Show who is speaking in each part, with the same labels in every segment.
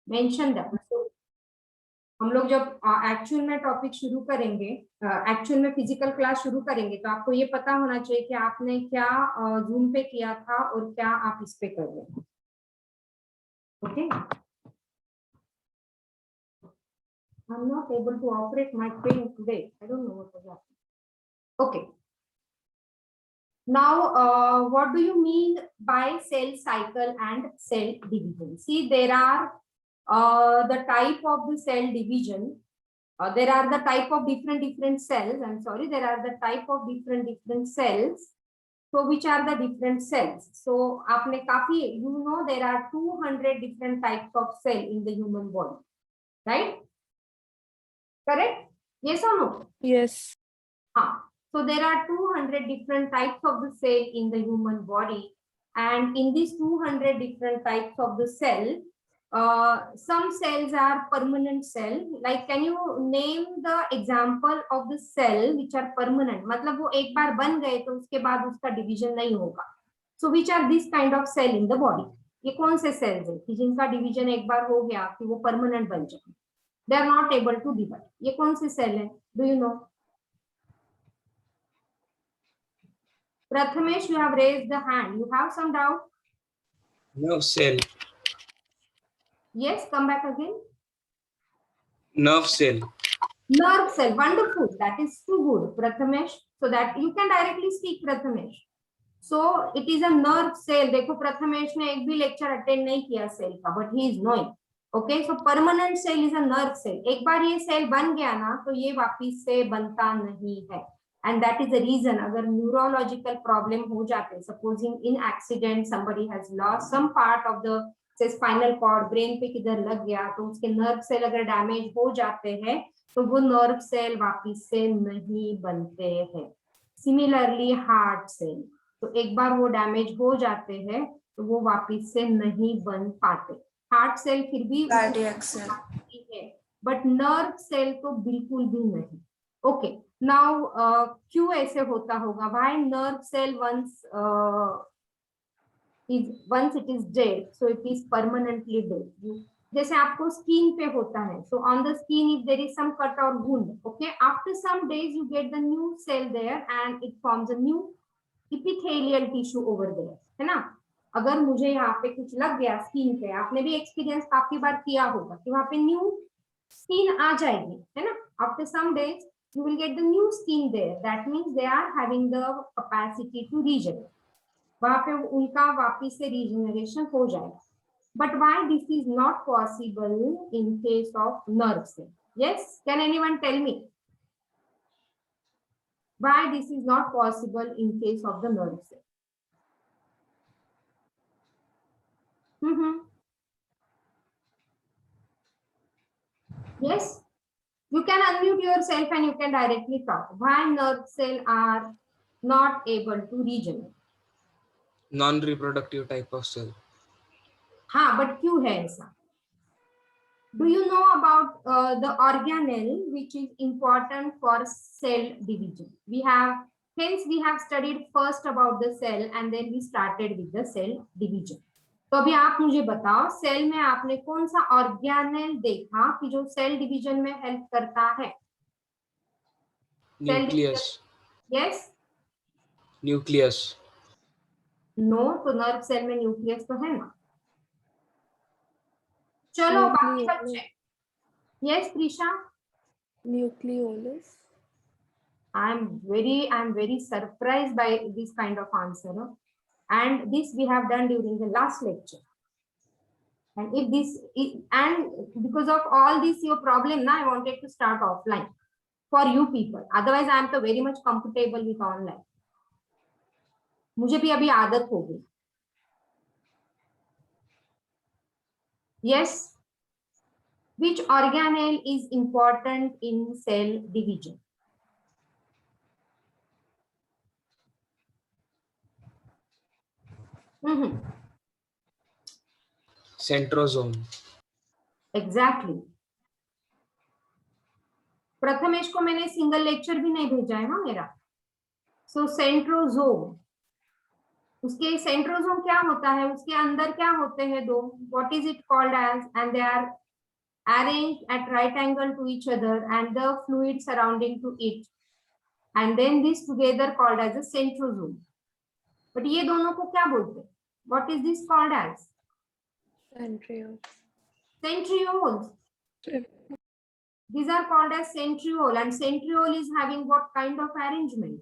Speaker 1: Mention that. हम लोग जब एक्चुअल में टॉपिक शुरू करेंगे, एक्चुअल में फिजिकल क्लास शुरू करेंगे, तो आपको ये पता होना चाहिए कि आपने क्या जूम पे किया था और क्या आप इस पे कर रहे हैं। Okay, I'm not able to operate my pen today. I don't know what is happening. Okay. Now, what do you mean by cell cycle and cell division? See, there are the type of the cell division. There are the type of different cells. I'm sorry, there are the type of different cells. So, which are the different cells? So, आपने काफी, you know, there are 200 different types of cell in the human body, right? Correct? Yes or no?
Speaker 2: Yes.
Speaker 1: So there are 200 different types of the cell in the human body, and in these 200 different types of the cell, some cells are permanent cell. Like, can you name the example of the cell which are permanent? मतलब वो एक बार बन गए तो उसके बाद उसका division नहीं होगा. So which are this kind of cell in the body? ये कौन से cells है कि जिनका division एक बार हो गया कि वो permanent बन जाए? They are not able to divide. ये कौन से cell है? Do you know? Prathamesh, you have raised the hand. You have some doubt?
Speaker 3: Nerve cell.
Speaker 1: Yes, come back again.
Speaker 3: Nerve cell.
Speaker 1: Nerve cell. Wonderful. That is too good, Prathamesh. So that you can directly speak, Prathamesh. So it is a nerve cell. देखो Prathamesh ने एक भी lecture attend नहीं किया cell का, but he is knowing. Okay, so permanent cell is a nerve cell. एक बार ये cell बन गया ना, तो ये वापिस से बनता नहीं है. And that is the reason अगर neurological problem हो जाते, supposing in accident somebody has lost some part of the say spinal cord, brain पे किधर लग गया, तो उसके nerve cell अगर damage हो जाते हैं, तो वो nerve cell वापिस से नहीं बनते हैं. Similarly heart cell, तो एक बार वो डैमेज हो जाते हैं तो वो वापिस से नहीं बन पाते. हार्ट सेल फिर भी
Speaker 2: कार्डियक सेल
Speaker 1: है, बट नर्व सेल तो बिल्कुल भी नहीं. ओके, नाउ क्यों ऐसे होता होगा? Why nerve cell once it is dead, so it is permanently dead. जैसे आपको स्किन पे होता है, so on the skin if there is some cut or wound, okay, after some days you get the new cell there and it forms a new epithelial tissue over there, है ना? अगर मुझे यहाँ पे कुछ लग गया स्किन पे, आपने भी एक्सपीरियंस काफी बार किया होगा कि वहाँ पे न्यू स्किन आ जाएगी, है ना? After some days you will get the new skin there. That means they are having the capacity to regenerate. वहाँ पे उनका वापिस से regeneration हो जाएगा. But why this is not possible in case of nerve cell? Yes, can anyone tell me why this is not possible in case of the nerve cell? Yes, you can unmute yourself and you can directly talk. Why nerve cell are not able to regenerate?
Speaker 3: Non-reproductive type of cell.
Speaker 1: हाँ, but क्यों है ऐसा? Do you know about the organelle which is important for cell division? We have studied first about the cell and then we started with the cell division. तो अभी आप मुझे बताओ, cell में आपने कौन सा ऑर्गेनेल देखा कि जो सेल डिवीजन में हेल्प करता है?
Speaker 3: Nucleus.
Speaker 1: Yes,
Speaker 3: Nucleus.
Speaker 1: नो, तो नर्व सेल में न्यूक्लियस तो है ना. चलो बाकी बच्चे. Yes Prisha.
Speaker 2: Nucleolus.
Speaker 1: I am very surprised by this kind of answer, no? And this we have done during the last lecture. And if this and because of all this your problem now, I wanted to start offline for you people. Otherwise I am so very much comfortable with online. मुझे भी अभी आदत हो गई. Yes, which organelle is important in cell division?
Speaker 3: Centrosome.
Speaker 1: Exactly. Prathamesh को मैंने single lecture भी नहीं भेजा है ना मेरा. सो सेंट्रोजोम उसके सेंट्रोसोम क्या होता है, उसके अंदर क्या होते हैं दो, what is it called edge, and they are arranged at right angle to each other and the fluid surrounding to it, and then this together called as a centrosome. But ये दोनों को क्या बोलते हैं, what is this called as?
Speaker 2: Centrioles.
Speaker 1: Centrioles. These are called as centriole, and centriole is having what kind of arrangement?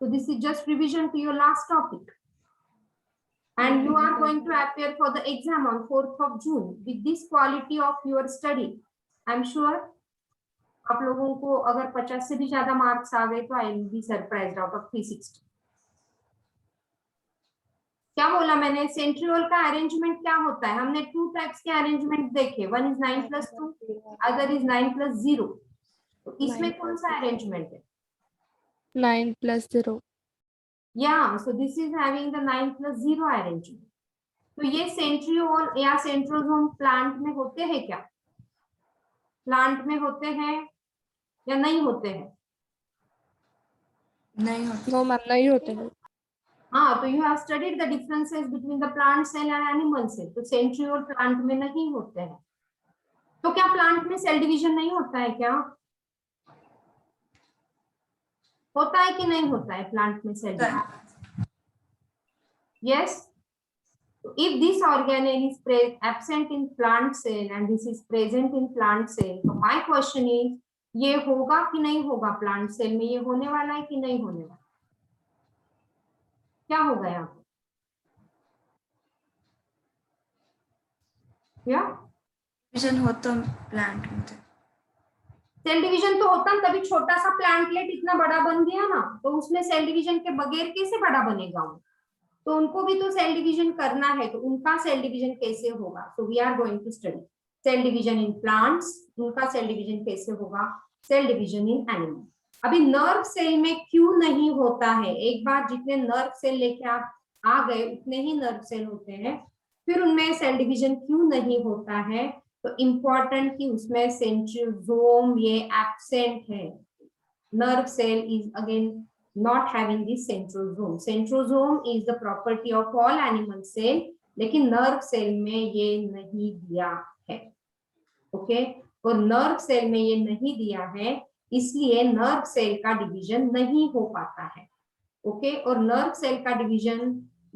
Speaker 1: So this is just revision to your last topic. And you are going to appear for the exam on 4th of June with this quality of your study. I'm sure आप लोगों को अगर 50 से भी ज्यादा marks आ गए तो I will be surprised out of 360. क्या बोला मैंने, सेंट्रियोल का अरेंजमेंट क्या होता है, हमने 2 टाइप्स के अरेंजमेंट देखे, वन इज 9+2, अदर इज 9+0. तो इसमें कौन सा अरेंजमेंट है?
Speaker 2: 9+0.
Speaker 1: Yeah, so this is having the 9+0 arrangement. तो ये सेंट्रियोल या सेंट्रोसोम प्लांट में होते हैं क्या? प्लांट में होते हैं या नहीं होते हैं?
Speaker 2: नहीं होते. No मैम, नहीं होते हैं.
Speaker 1: हाँ, तो you have studied the differences between the plant cell and animal cell. तो सेंट्रियोल प्लांट में नहीं होते हैं. तो क्या प्लांट में सेल डिवीजन नहीं होता है क्या? होता है कि नहीं होता है प्लांट में cell division? Yes. If this organelle is absent in plant cell and this is present in plant cell, so my question is, ये होगा कि नहीं होगा प्लांट सेल में? ये होने वाला है कि नहीं होने वाला? क्या होगा यहाँ पे? क्या
Speaker 2: डिवीजन होता प्लांट में?
Speaker 1: सेल डिवीजन तो होता, तभी छोटा सा प्लांटलेट इतना बड़ा बन गया ना. तो उसमें सेल डिवीजन के बगैर कैसे बड़ा बनेगा वो? तो उनको भी तो सेल डिवीजन करना है, तो उनका सेल डिवीजन कैसे होगा? So we are going to study cell division in plants. उनका सेल डिवीजन कैसे होगा? Cell division in animal. अभी नर्व सेल में क्यों नहीं होता है? एक बार जितने नर्व सेल लेके आप आ गए उतने ही नर्व सेल होते हैं, फिर उनमें सेल डिवीजन क्यों नहीं होता है? तो इम्पोर्टेंट कि उसमें सेंट्रोसोम ये एब्सेंट है. Nerve cell is again not having this centrosome. Centrosome is the property of all animal cell, लेकिन nerve cell में ये नहीं दिया है. ओके, और nerve cell में ये नहीं दिया है, इसलिए nerve cell का डिवीजन नहीं हो पाता है. ओके, और nerve cell का डिवीजन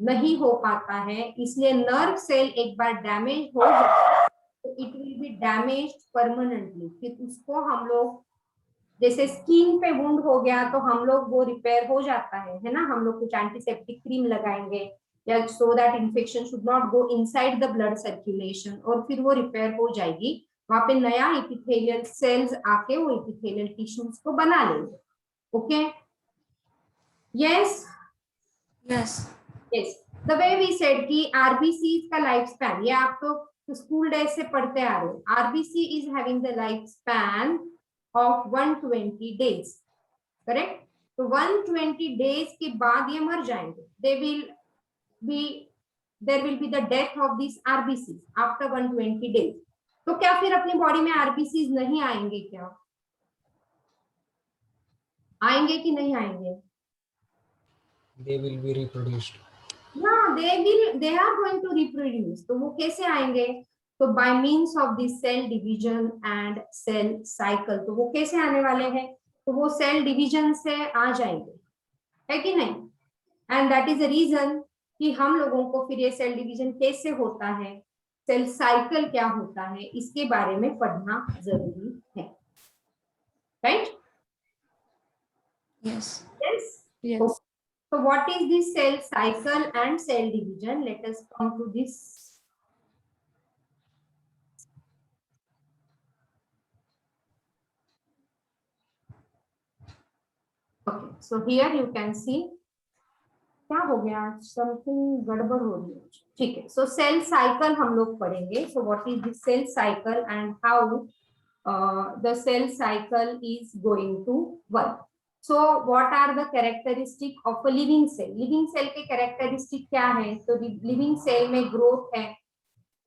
Speaker 1: नहीं हो पाता है, इसलिए nerve cell एक बार डैमेज हो जाए तो it will be damaged permanently. फिर उसको हम लोग जैसे स्किन पे वुंड हो गया तो हम लोग वो रिपेयर हो जाता है ना, हम लोग कुछ एंटीसेप्टिक क्रीम लगाएंगे या so that infection should not go inside the blood circulation, और फिर वो रिपेयर हो जाएगी. वहां पे नया एपिथेलियल सेल्स आके वो एपिथेलियल टिश्यूज को बना लेंगे. Okay, yes
Speaker 2: yes
Speaker 1: yes. The way we said कि आरबीसी का लाइफ स्पैन, ये आप तो स्कूल डेज से पढ़ते आ रहे हो. RBC is having the life span of 120 days, correct? तो 120 days के बाद ये मर जाएंगे. There will be the death of these RBCs after 120 days. तो क्या फिर अपनी बॉडी में RBCs नहीं आएंगे क्या? आएंगे कि नहीं आएंगे?
Speaker 3: They will be reproduced.
Speaker 1: Yeah, they are going to reproduce. तो वो कैसे आएंगे? तो by means of this cell division and cell cycle. तो वो कैसे आने वाले हैं? तो वो सेल डिवीजन से आ जाएंगे, है कि नहीं? And that is the reason कि हम लोगों को फिर ये सेल डिवीजन कैसे होता है, सेल साइकिल क्या होता है, इसके बारे में पढ़ना जरूरी है. Right?
Speaker 2: Yes.
Speaker 1: Yes
Speaker 2: yes.
Speaker 1: So what is this cell cycle and cell division? Let us come to this. Okay, so here you can see क्या हो गया, समथिंग गड़बड़ हो रही है. ठीक है, सो सेल साइकिल हम लोग पढ़ेंगे. So what is the cell cycle and how the cell cycle is going to work. So what are the characteristic of a living cell? Living cell के कैरेक्टरिस्टिक क्या है? तो लिविंग सेल में growth है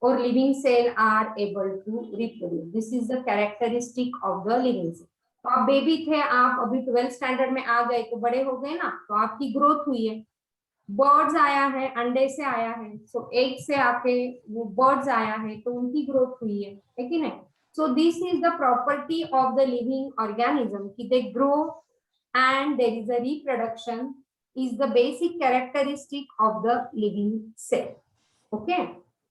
Speaker 1: और living cell are able to reproduce. This is the characteristic of the living cell. तो आप baby थे, आप अभी 12th स्टैंडर्ड में आ गए तो बड़े हो गए ना, तो आपकी ग्रोथ हुई है. बर्ड्स आया है, अंडे से आया है, सो एग से आके वो बर्ड्स आया है, तो उनकी ग्रोथ हुई है कि नहीं? So this is the property of the living organism कि they grow and there is a reproduction is the basic characteristic of the living cell. Okay,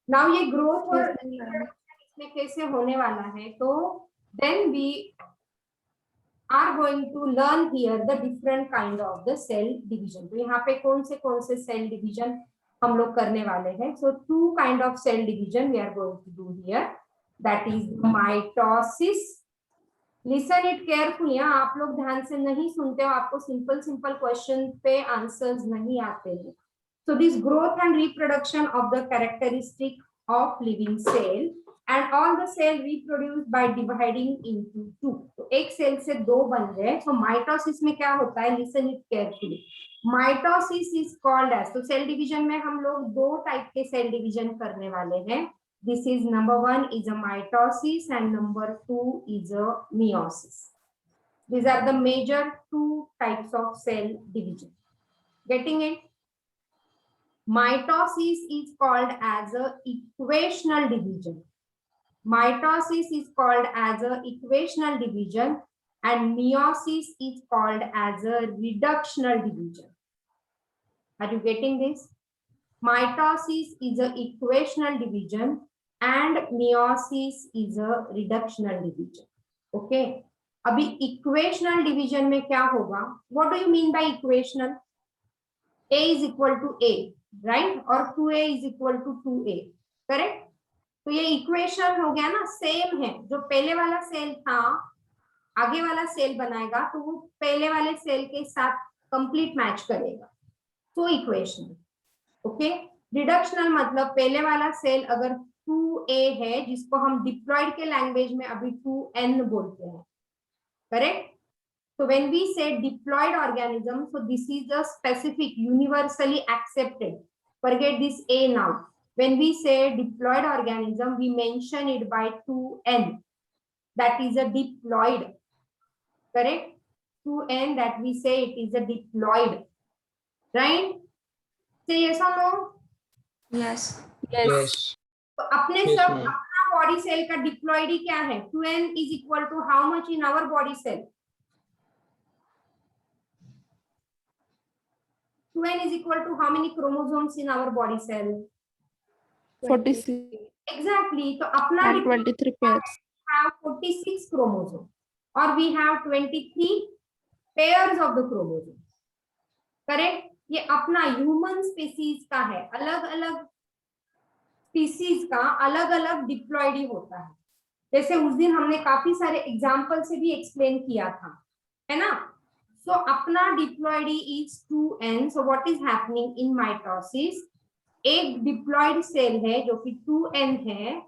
Speaker 1: now ये ग्रोथ और रिप्रोडक्शन इसमें कैसे होने वाला है, तो then we are going to learn here the different kind of the cell division. तो यहाँ पे कौन से cell division हम लोग करने वाले हैं. So two kind of cell division we are going to do here. That is mitosis. Listen it carefully. आप लोग ध्यान से नहीं सुनते हो, आपको simple question पे answers नहीं आते हैं. So this growth and reproduction of the characteristic of living cell. And all the cell reproduce by dividing into two. तो एक सेल से दो बन गए. So माइटोसिस में क्या होता है, listen it carefully. Mitosis is called as, तो सेल डिवीजन में हम लोग दो टाइप के सेल डिवीजन करने वाले हैं. This is number 1 is a mitosis and number 2 is a meiosis. These are the major two types of cell division. Getting it? Mitosis is called as a equational division. Mitosis is called as a equational division and meiosis is called as a reductional division. Are you getting this? Mitosis is a equational division and meiosis is a reductional division. Okay. अभी equational division में क्या होगा? What do you mean by equational? A is equal to A, right? और 2A is equal to 2A, correct? तो ये equation हो गया ना, सेम है. जो पहले वाला सेल था आगे वाला सेल बनाएगा तो वो पहले वाले सेल के साथ कंप्लीट मैच करेगा. तो इक्वेशन. ओके. रिडक्शनल मतलब पहले वाला सेल अगर 2A है जिसको हम डिप्लॉयड के लैंग्वेज में अभी 2N बोलते हैं, correct? So when we say diploid organism, so this is a specific universally accepted. Forget this A now. When we say diploid organism, we mention it by 2N. That is a diploid. Correct? 2N that we say it is a diploid. Right? Say yes or no?
Speaker 2: Yes.
Speaker 3: Yes.
Speaker 1: तो अपने
Speaker 3: Yes,
Speaker 1: सब
Speaker 3: ma'am.
Speaker 1: अपना body cell का diploid ही क्या है? 2N is equal to how much in our body cell? 2N is equal to how many chromosomes in our body cell?
Speaker 2: 46
Speaker 1: Exactly. So अपना
Speaker 2: and 23 pairs.
Speaker 1: have 46 chromosomes or we have 23 pairs of the chromosomes. Correct? ये अपना human species का है. अलग अलग species का अलग अलग डिप्लॉइड होता है. जैसे उस दिन हमने काफी सारे एग्जांपल से भी एक्सप्लेन किया था, है ना? So अपना diploidy is 2N. So what is happening in mitosis? एक डिप्लॉइड सेल है जो कि 2N है,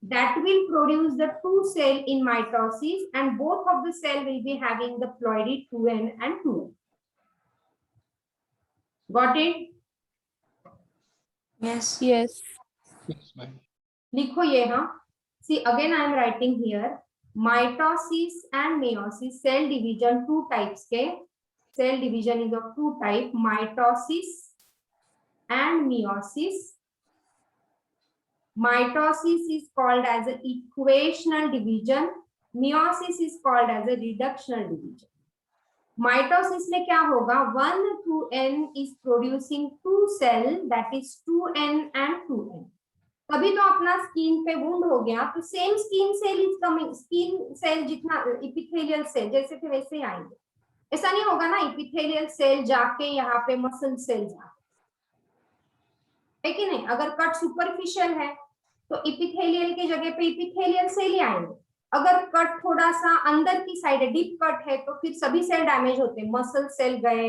Speaker 1: that will produce the two cell in mitosis and both of the cell will be having the ploidy 2N and 2N. Got it?
Speaker 2: Yes.
Speaker 3: Yes, ma'am.
Speaker 1: लिखो ये. हाँ, see again I am writing here mitosis and meiosis cell division two types के. Cell division is of two type, mitosis and meiosis. Mitosis is called as an equational division. Meiosis is called as a reductional division. Mitosis में क्या होगा? 1 2N is producing two cell that is 2N and 2N. कभी तो अपना skin पे wound हो गया तो same skin cell is coming. Skin cell जितना इपिथेलियल सेल जैसे थे वैसे ही आएंगे. ऐसा नहीं होगा ना इपिथेलियल सेल जाके यहाँ पे मसल सेल जाके, है कि नहीं? अगर कट सुपरफिशियल है तो इपिथेलियल की जगह पे इपिथेलियल सेल ही आएंगे. अगर कट थोड़ा सा अंदर की साइड है, डीप कट है, तो फिर सभी सेल डैमेज होते हैं. मसल सेल गए,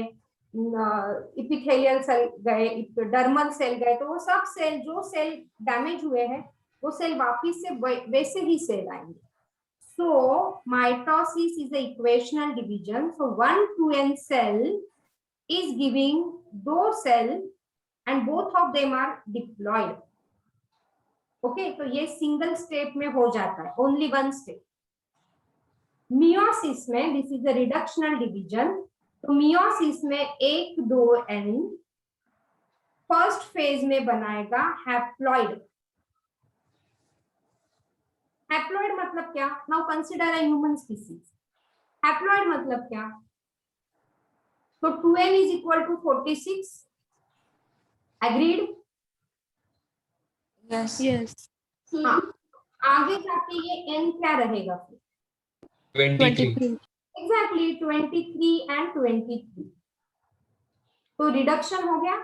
Speaker 1: इपिथेलियल सेल गए, डर्मल सेल गए, तो वो सब सेल जो सेल डैमेज हुए हैं वो सेल वापिस से वैसे ही सेल आएंगे. So mitosis is the equational division. So 1 2N cell is giving those cell and both of them are diploid. Okay, तो ये सिंगल स्टेप में हो जाता है, ओनली वन स्टेप. मियोसिस में this is a reductional division. तो meiosis में 1 2N first phase में बनाएगा हैप्लॉइड। हैप्लॉइड मतलब क्या? Now consider a human species. Haploid मतलब क्या? तो 2n is equal to 46. Agreed?
Speaker 2: Yes. Yes.
Speaker 1: हाँ, आगे जाके ये n क्या रहेगा फिर?
Speaker 3: 23.
Speaker 2: 23.
Speaker 1: Exactly 23 and 23. तो रिडक्शन हो गया?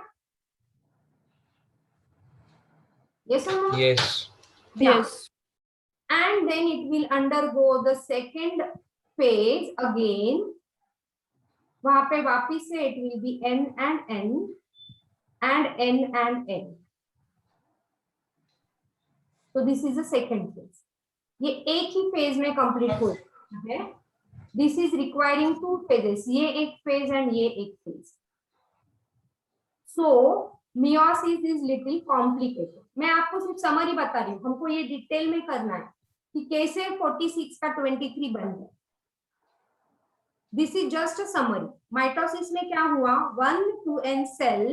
Speaker 1: Yes or no?
Speaker 3: Yes.
Speaker 1: Yeah.
Speaker 2: Yes.
Speaker 1: And then it will undergo the second phase again. वहां पे वापिस से it will be n and n and n and n. So this is the second phase. ये एक ही phase में complete हो जाता है. This is requiring two phases. ये एक फेज एंड ये एक phase. So meiosis is little complicated. मैं आपको सिर्फ समरी बता रही हूँ, हमको ये डिटेल में करना है कि कैसे 46 का 23 बन गया. This is just a summary. Mitosis में क्या हुआ? 1 2n cell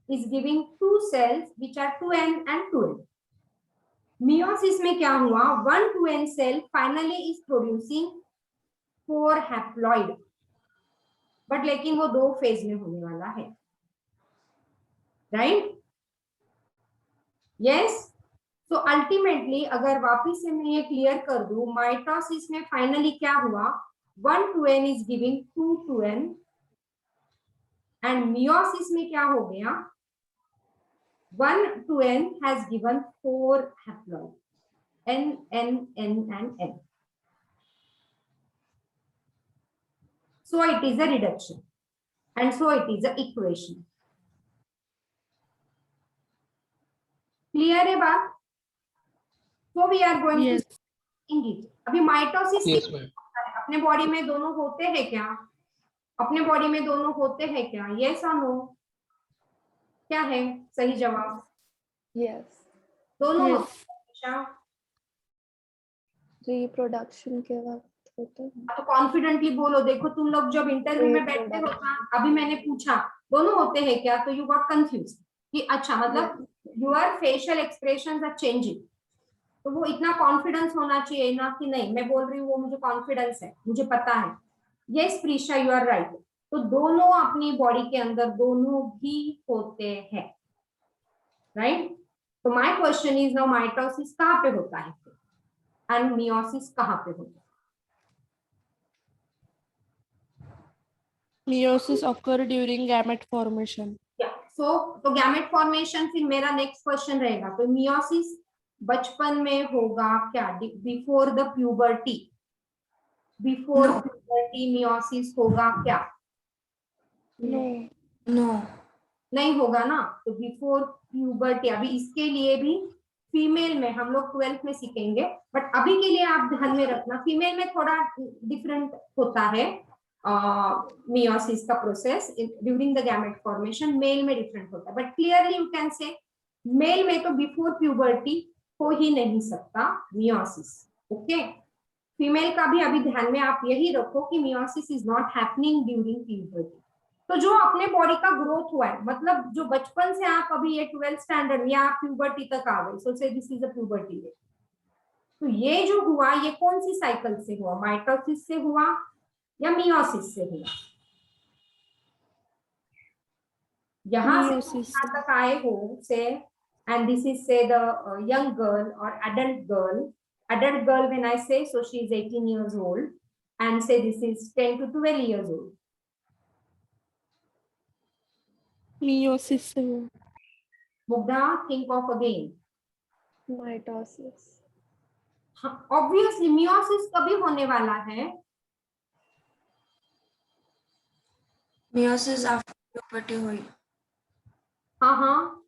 Speaker 1: is giving two cells which are 2n and 2n. Meiosis में क्या हुआ? 1 2n cell finally is producing 4 haploid. But लेकिन वो दो फेज में होने वाला है. Right? Yes. So ultimately अगर वापिस से मैं ये क्लियर कर दूं, माइटोसिस में फाइनली क्या हुआ? 1 2n is giving 2 2n and meiosis में क्या हो गया? 1 2n has given 4 haploid. N N N and N. So it is a reduction and so it is a equation. Clear है बात? So we are going
Speaker 2: Yes.
Speaker 1: to इंगित. अभी mitosis
Speaker 3: Yes, ma'am.
Speaker 1: अपने body में दोनों होते हैं क्या? अपने बॉडी में दोनों होते हैं क्या? यस और नो? क्या है सही जवाब?
Speaker 2: Yes.
Speaker 1: दोनों
Speaker 2: Yes.
Speaker 1: होते हैं.
Speaker 2: Reproduction के वक्त होता है.
Speaker 1: तो कॉन्फिडेंटली बोलो. देखो तुम लोग जब इंटरव्यू में बैठते हो ना, अभी मैंने पूछा दोनों होते हैं क्या, तो यू गॉट कंफ्यूज कि अच्छा मतलब your facial expressions are changing. तो वो इतना कॉन्फिडेंस होना चाहिए ना कि नहीं मैं बोल रही हूँ वो मुझे कॉन्फिडेंस है, मुझे पता है. Yes Prisha you are right. तो दोनों अपनी बॉडी के अंदर दोनों भी होते हैं. राइट. तो my question is now mitosis कहाँ पे होता है एंड मियोसिस कहाँ पे होता है?
Speaker 2: Meiosis occur during gamete formation.
Speaker 1: तो गैमेट फॉर्मेशन फिर मेरा नेक्स्ट क्वेश्चन रहेगा. तो मियोसिस बचपन में होगा क्या? Before the puberty. Before puberty meiosis होगा क्या?
Speaker 2: No.
Speaker 4: No.
Speaker 1: नहीं होगा ना. तो बिफोर प्यूबर्टी. अभी इसके लिए भी फीमेल में हम लोग 12th में सीखेंगे, बट अभी के लिए आप ध्यान में रखना फीमेल में थोड़ा डिफरेंट होता है मियोसिस का process during the gamete formation. Male में डिफरेंट होता है, but clearly you can say male में तो बिफोर प्यूबर्टी हो ही नहीं सकता मियोसिस. ओके. फीमेल का भी अभी ध्यान में आप यही रखो कि meiosis is not happening during puberty. तो जो अपने बॉडी का ग्रोथ हुआ है, मतलब जो बचपन से आप अभी ये 12th स्टैंडर्ड या आप प्यूबर्टी तक आ गए, सो से दिस इज अ प्यूबर्टी. तो ये जो हुआ ये कौन सी साइकिल से हुआ? माइटोसिस से हुआ या मियोसिस से हुआ? यहाँ से यहाँ तक आए हो से and this is say the young girl or adult girl. Adult girl when I say, so she is 18 years old and say this is 10 to 12 years old.
Speaker 2: Meiosis से हुआ.
Speaker 1: Mugdha, think of again.
Speaker 2: Mitosis.
Speaker 1: Obviously meiosis कभी होने वाला है?
Speaker 4: Meiosis after puberty हुई.
Speaker 1: हाँ हाँ.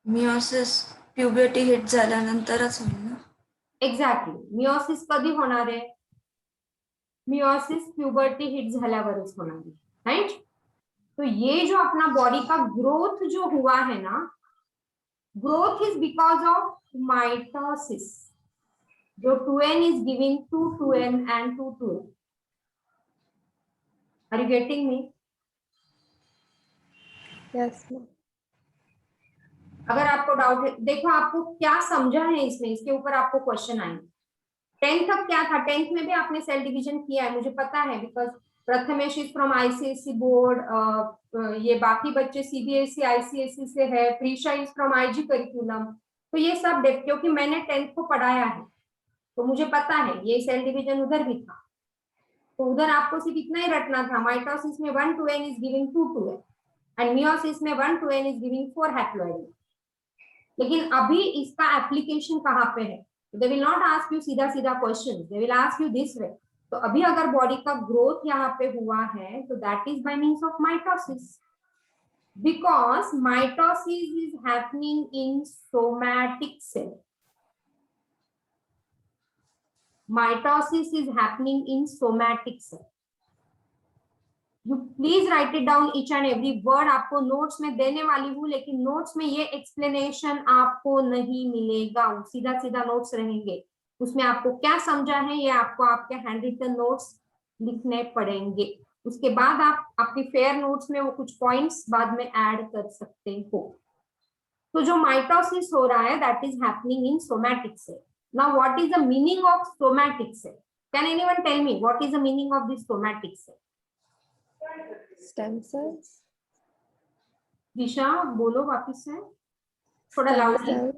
Speaker 4: Meiosis puberty hit झाल्यानंतरच होईल ना.
Speaker 1: एक्झॅक्टली. मियोसिस कधी होणार आहे? मियोसिस प्यूबर्टी हिट झाल्यावरच होणार आहे. राइट. तो ये जो अपना बॉडी का ग्रोथ जो हुआ है ना, growth is because of mitosis. जो 2n is giving 2 2n and 2 2n. Are you getting me?
Speaker 2: Yes. ma'am.
Speaker 1: अगर आपको डाउट है, देखो आपको क्या समझा है इसमें, इसके ऊपर आपको क्वेश्चन आएंगे। 10th तक क्या था, 10th में भी आपने सेल डिवीजन किया है, मुझे पता है, because Prathamesh is from ICSC board, ये बाकी बच्चे सीबीएसई आईसीएससी से है, Prisha is from IG curriculum, तो ये सब क्योंकि मैंने 10th को पढ़ाया है तो मुझे पता है ये सेल डिवीजन उधर भी था, तो उधर आपको सिर्फ इतना ही रटना था, माइटोसिस में 1 to n is giving 2 to n and meiosis में 1 to n is giving 4 haploid. लेकिन अभी इसका एप्लीकेशन कहाँ पे है, they will not ask you सीधा सीधा question, they will ask you this way. तो अभी अगर बॉडी का ग्रोथ यहाँ पे हुआ है तो that is by means of mitosis, because mitosis is happening in somatic cell, mitosis is happening in somatic cell. You please write it down each and every word, आपको नोट्स में देने वाली हूँ, लेकिन नोट्स में ये एक्सप्लेनेशन आपको नहीं मिलेगा, सीधा सीधा नोट्स रहेंगे, उसमें आपको क्या समझा है ये आपको आपके हैंड रिटन नोट्स लिखने पड़ेंगे, उसके बाद आप आपके फेयर नोट्स में वो कुछ पॉइंट्स बाद में ऐड कर सकते हो। तो जो माइटोसिस हो रहा है that is happening in somatic cell. Now, what is the meaning of somatic cell? Can anyone tell me what is the meaning of this somatic cell?
Speaker 2: Stem cells.
Speaker 1: दिशा बोलो वापस से, थोड़ा
Speaker 2: Stem
Speaker 1: loudly.
Speaker 2: cell.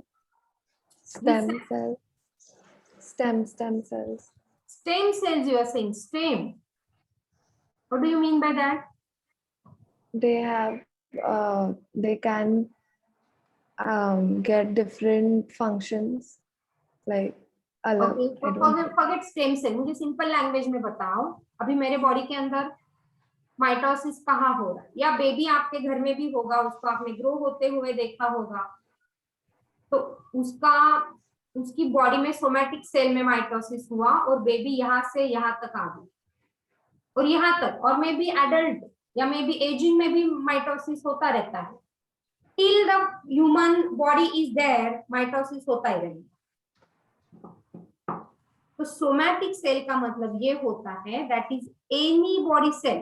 Speaker 2: Stem cell. Stem cells.
Speaker 1: Stem cells, you are saying stem. What do you mean by that?
Speaker 2: They have, they can get different functions. Like
Speaker 1: Okay, so forget stem cell, मुझे simple language में बताओ, अभी मेरे body के अंदर mitosis कहाँ हो रहा है, या बेबी आपके घर में भी होगा, उसको आपने ग्रो होते हुए देखा होगा, तो उसकी बॉडी में सोमैटिक सेल में माइटोसिस हुआ और बेबी यहाँ से यहाँ तक आ गई, और यहाँ तक, और मे बी एडल्ट या मे बी एजिंग में भी माइटोसिस होता रहता है, till the human body is there mitosis होता ही रहेगा। तो सोमैटिक सेल का मतलब ये होता है that is any body cell,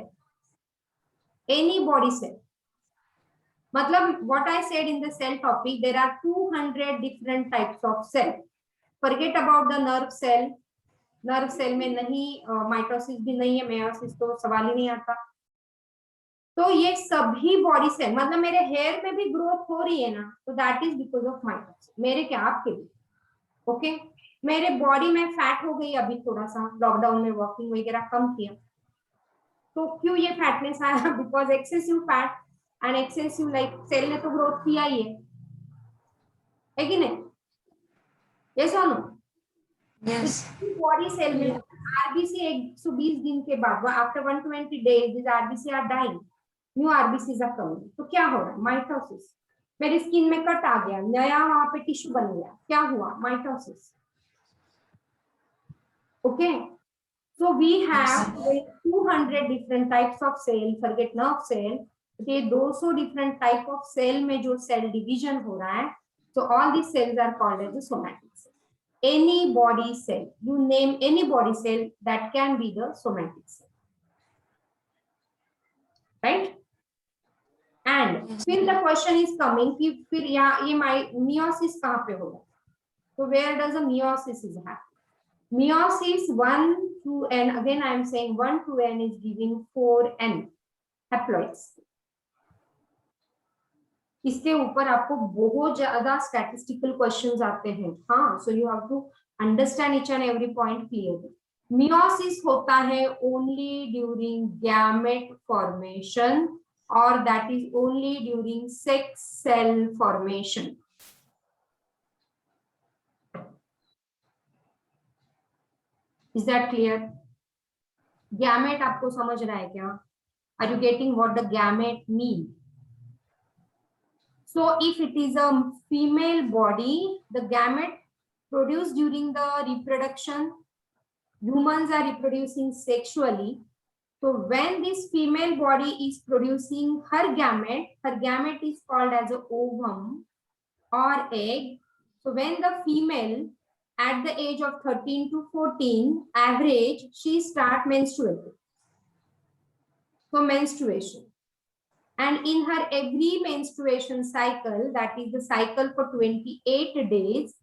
Speaker 1: any body cell, मतलब what I said in the cell topic, there are 200 different types of cell, forget about the nerve cell, nerve cell में नहीं माइटोसिस भी नहीं है, मेयोसिस तो सवाल ही नहीं आता। तो ये सभी बॉडी सेल, मतलब मेरे हेयर में भी ग्रोथ हो रही है ना, तो that is because of mitosis, मेरे क्या आपके लिए, ओके। मेरे बॉडी में फैट हो गई अभी थोड़ा सा, लॉकडाउन में वॉकिंग वगैरह कम किया, तो क्यों ये फैटनेस आया, because excessive fat and excessive, like cell ने तो ग्रोथ किया ही है कि नहीं, यस और नो?
Speaker 4: Yes.
Speaker 1: बॉडी सेल में आरबीसी 120 दिन के बाद, after 120 days this RBC are dying, new RBC are coming, तो क्या हो रहा है, माइटोसिस। मेरी स्किन में कट आ गया, नया वहां पे टिश्यू बन गया, क्या हुआ, mitosis, okay. So we have 200 different types of cell, forget nerve cell, ये 200 different type of cell में जो cell division हो रहा है, so all these cells are called as the somatic cell. Any body cell, you name any body cell, that can be the somatic cell, right? And फिर the question is coming कि फिर यहाँ ये meiosis कहाँ पे होगा, so where does the meiosis is happen? Meiosis 1 to n, again I am saying 1 to n is giving 4n haploids. इसके ऊपर आपको बहुत ज्यादा स्टैटिस्टिकल क्वेश्चंस आते हैं, हाँ, so you have to understand each and every point clearly. Meiosis होता है ओनली ड्यूरिंग गैमेट फॉर्मेशन, और that is only during sex cell formation. Is that clear? Gamete आपको समझ रहा है क्या? Are you getting what the gamete mean? So if it is a female body, the gamete produced during the reproduction, humans are reproducing sexually. So when this female body is producing her gamete is called as a ovum or egg. So when the female at the age of 13 to 14 average, she start menstruating. So menstruation. and in her every menstruation cycle, that is the cycle for 28 days,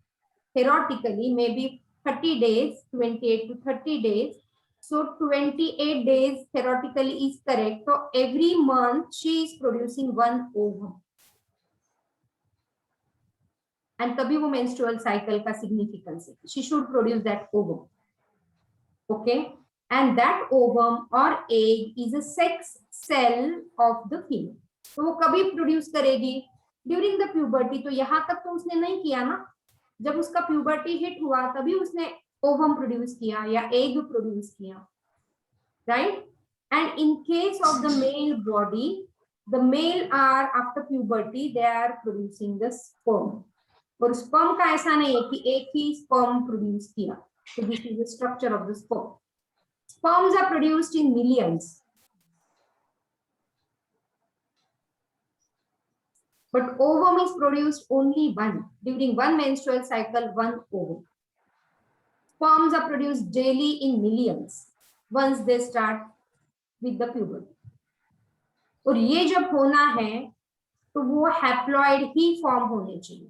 Speaker 1: theoretically maybe 30 days, 28 to 30 days. So 28 days theoretically is correct. So every month she is producing one ovum. And तभी वो menstrual cycle का significance है. She should produce that ovum. Okay. And that ovum or egg is a sex cell of the female. तो वो कभी produce करेगी? During the puberty. तो यहाँ तक तो उसने नहीं किया ना. जब उसका puberty hit हुआ तभी उसने ovum produce किया या egg produce किया, right? And in case of the male body, the male are after puberty they are producing the sperm. और sperm का ऐसा नहीं है कि एक ही sperm produce किया. So this is the structure of the sperm. Sperms are produced in millions. But ovum is produced only one. During one menstrual cycle, one ovum. Sperms are produced daily in millions once they start with the puberty. और ये जब होना है तो वो haploid ही form होने चाहिए.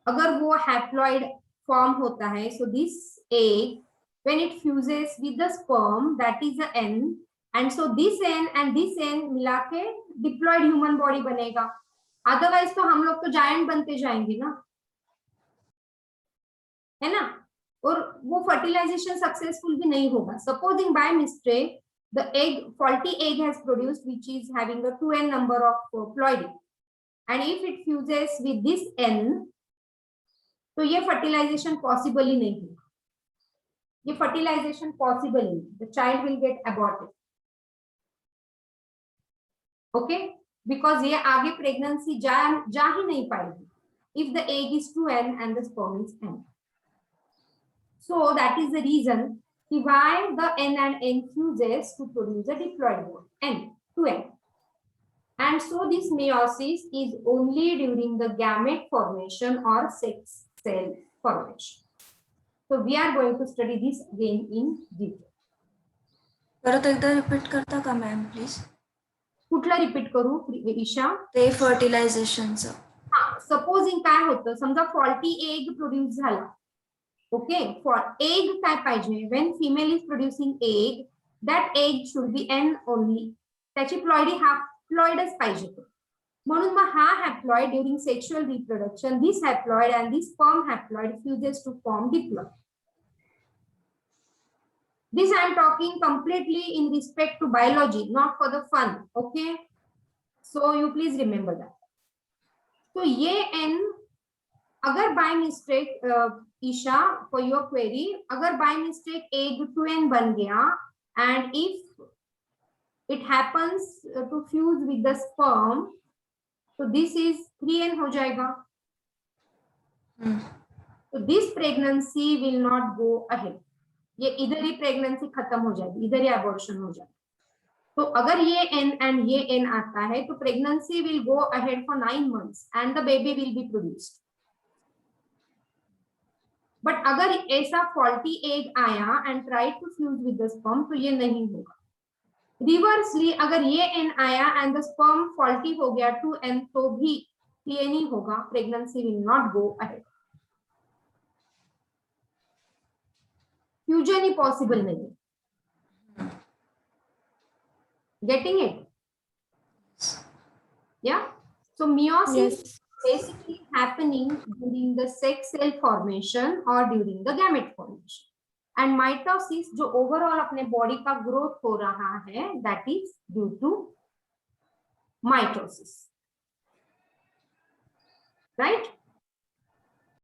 Speaker 1: अगर वो हैप्लॉइड फॉर्म होता है, so this egg when it fuses with the sperm, that is the N, and so this N and this N मिला के डिप्लॉयड ह्यूमन बॉडी बनेगा. अदरवाइज तो हम लोग तो जायंट बनते जाएंगे ना, है ना. और वो फर्टिलाइजेशन सक्सेसफुल भी नहीं होगा. Supposing by mistake the egg, faulty egg has produced, which is having a 2n number of ploidy, and if it fuses with this N, तो ये fertilization possible ही नहीं होगा. ये fertilization possible नहीं. The child will get aborted. Okay, because ये आगे pregnancy जा ही नहीं पाएगी. If the egg is 2n and the sperm is N. So that is the reason why the N and N fuses to produce a diploid bone, N to N. And so this meiosis is only during the gamete formation or sex cell formation. So we are going to study this again in detail.
Speaker 4: परत एकदा repeat करता का ma'am please?
Speaker 1: कुठला repeat करू ईशा?
Speaker 4: ते फर्टिलायझेशनचं.
Speaker 1: Supposing काय होतं, समजा फॉल्टी एग प्रोड्यूस झाला. Okay, for egg काय पाहिजे, when female is producing egg, that egg should be N only. त्याची प्लॉइडी हॅप्लॉइडच पाहिजे. म्हणून मग हा haploid during sexual reproduction, this haploid and this sperm haploid fuses to form diploid. This I am talking completely in respect to biology, not for the fun. Okay, so you please remember that. So ये N अगर by mistake Isha for your query, अगर by mistake egg 2n बन गया and if it happens to fuse with the sperm, तो this is 3n हो जाएगा. तो this pregnancy will not go ahead. ये इधर ही प्रेगनेंसी खत्म हो जाएगी, इधर ही अबॉर्शन हो जाएगा. तो अगर ये n एंड ये n आता है तो pregnancy will go ahead for 9 months and the baby will be produced. But अगर ऐसा फॉल्टी एग आया and try to fuse with the sperm, तो ये नहीं होगा. रिवर्सली अगर ये N आया एंड द स्पर्म फॉल्टी हो गया 2n, तो भी ये नहीं होगा, pregnancy will not go ahead. Fusion he possible नहीं है. Getting it? या सो meiosis basically happening during the sex cell formation or during the gamete formation, and mitosis जो overall अपने body का growth हो रहा है, that is due to mitosis, right?